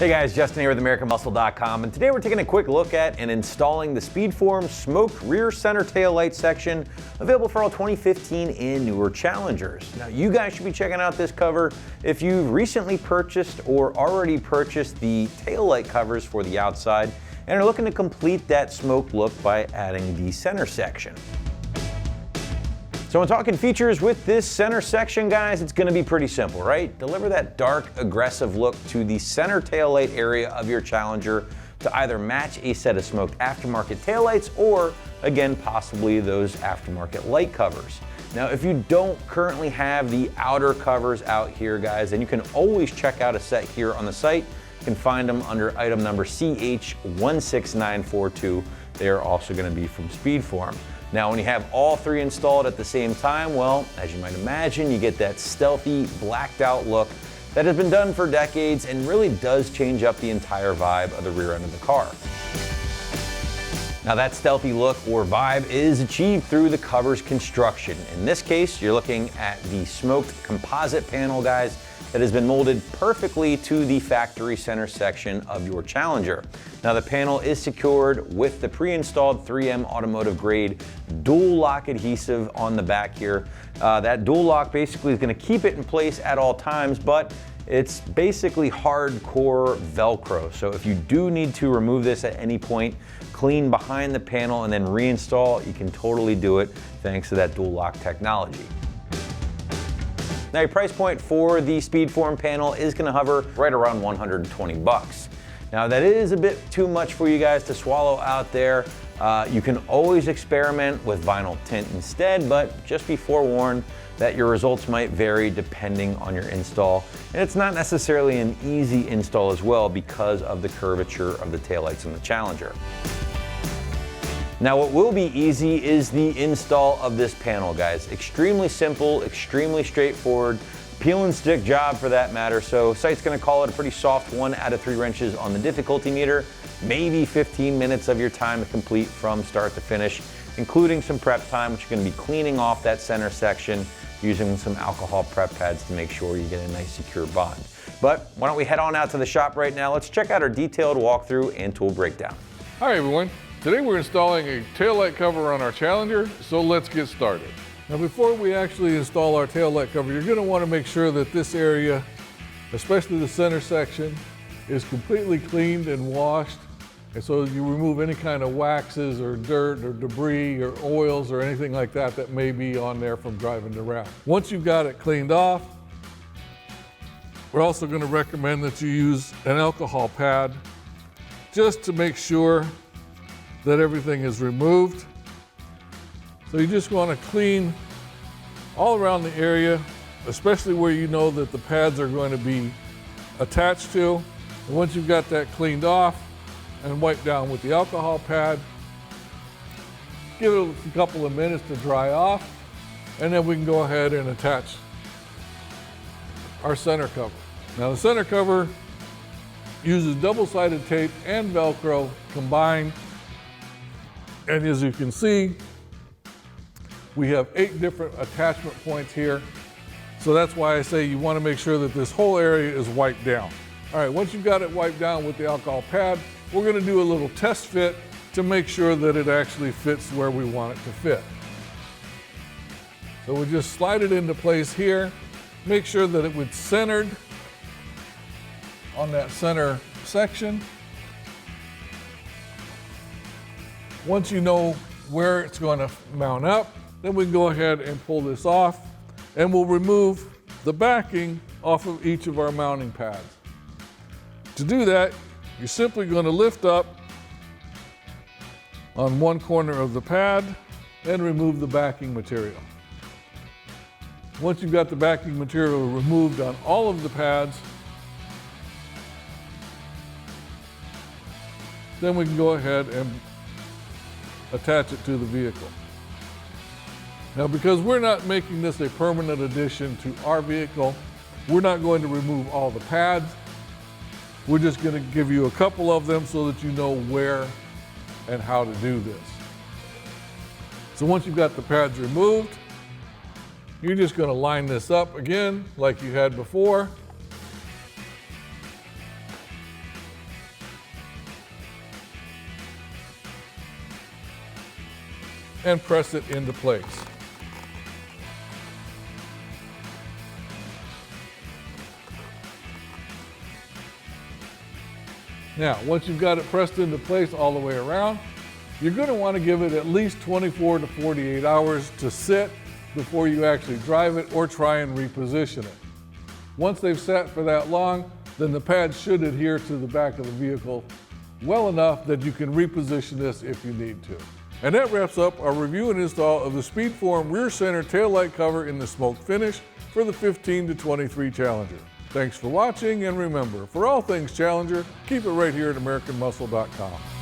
Hey guys, Justin here with AmericanMuscle.com, and today we're taking a quick look at and installing the Speedform smoked rear center tail light section, available for all 2015 and newer Challengers. Now you guys should be checking out this cover if you've recently purchased or already purchased the tail light covers for the outside and are looking to complete that smoked look by adding the center section. So when talking features with this center section, guys, it's gonna be pretty simple, right? Deliver that dark, aggressive look to the center taillight area of your Challenger to either match a set of smoked aftermarket taillights or, again, possibly those aftermarket light covers. Now, if you don't currently have the outer covers out here, guys, then you can always check out a set here on the site. You can find them under item number CH16942. They are also gonna be from Speedform. Now, when you have all three installed at the same time, well, as you might imagine, you get that stealthy, blacked out look that has been done for decades and really does change up the entire vibe of the rear end of the car. Now, that stealthy look or vibe is achieved through the cover's construction. In this case, you're looking at the smoked composite panel, guys, that has been molded perfectly to the factory center section of your Challenger. Now, the panel is secured with the pre-installed 3M automotive grade dual lock adhesive on the back here. That dual lock basically is gonna keep it in place at all times, but it's basically hardcore Velcro. So if you do need to remove this at any point, clean behind the panel and then reinstall, you can totally do it thanks to that dual lock technology. Now, your price point for the Speedform panel is gonna hover right around 120 bucks. Now, that is a bit too much for you guys to swallow out there. You can always experiment with vinyl tint instead, but just be forewarned that your results might vary depending on your install. And it's not necessarily an easy install as well because of the curvature of the taillights in the Challenger. Now, what will be easy is the install of this panel, guys. Extremely simple, extremely straightforward, peel and stick job for that matter. So site's gonna call it a pretty soft 1 out of 3 wrenches on the difficulty meter, maybe 15 minutes of your time to complete from start to finish, including some prep time, which you're gonna be cleaning off that center section using some alcohol prep pads to make sure you get a nice secure bond. But why don't we head on out to the shop right now? Let's check out our detailed walkthrough and tool breakdown. Hi everyone. Today we're installing a taillight cover on our Challenger, so let's get started. Now, before we actually install our taillight cover, you're going to want to make sure that this area, especially the center section, is completely cleaned and washed. And so you remove any kind of waxes or dirt or debris or oils or anything like that that may be on there from driving around. Once you've got it cleaned off, we're also going to recommend that you use an alcohol pad just to make sure that everything is removed. So you just want to clean all around the area, especially where you know that the pads are going to be attached to. And once you've got that cleaned off and wiped down with the alcohol pad, give it a couple of minutes to dry off, and then we can go ahead and attach our center cover. Now, the center cover uses double-sided tape and Velcro combined. And as you can see, we have 8 different attachment points here. So that's why I say you want to make sure that this whole area is wiped down. All right, once you've got it wiped down with the alcohol pad, we're going to do a little test fit to make sure that it actually fits where we want it to fit. So we'll just slide it into place here, make sure that it was centered on that center section. Once you know where it's going to mount up, then we can go ahead and pull this off, and we'll remove the backing off of each of our mounting pads. To do that, you're simply going to lift up on one corner of the pad and remove the backing material. Once you've got the backing material removed on all of the pads, then we can go ahead and attach it to the vehicle. Now, because we're not making this a permanent addition to our vehicle, we're not going to remove all the pads. We're just going to give you a couple of them so that you know where and how to do this. So once you've got the pads removed, you're just going to line this up again like you had before. and press it into place. Now, once you've got it pressed into place all the way around, you're going to want to give it at least 24 to 48 hours to sit before you actually drive it or try and reposition it. Once they've sat for that long, then the pads should adhere to the back of the vehicle well enough that you can reposition this if you need to. And that wraps up our review and install of the Speedform rear center taillight cover in the smoke finish for the 15 to 23 Challenger. Thanks for watching, and remember, for all things Challenger, keep it right here at AmericanMuscle.com.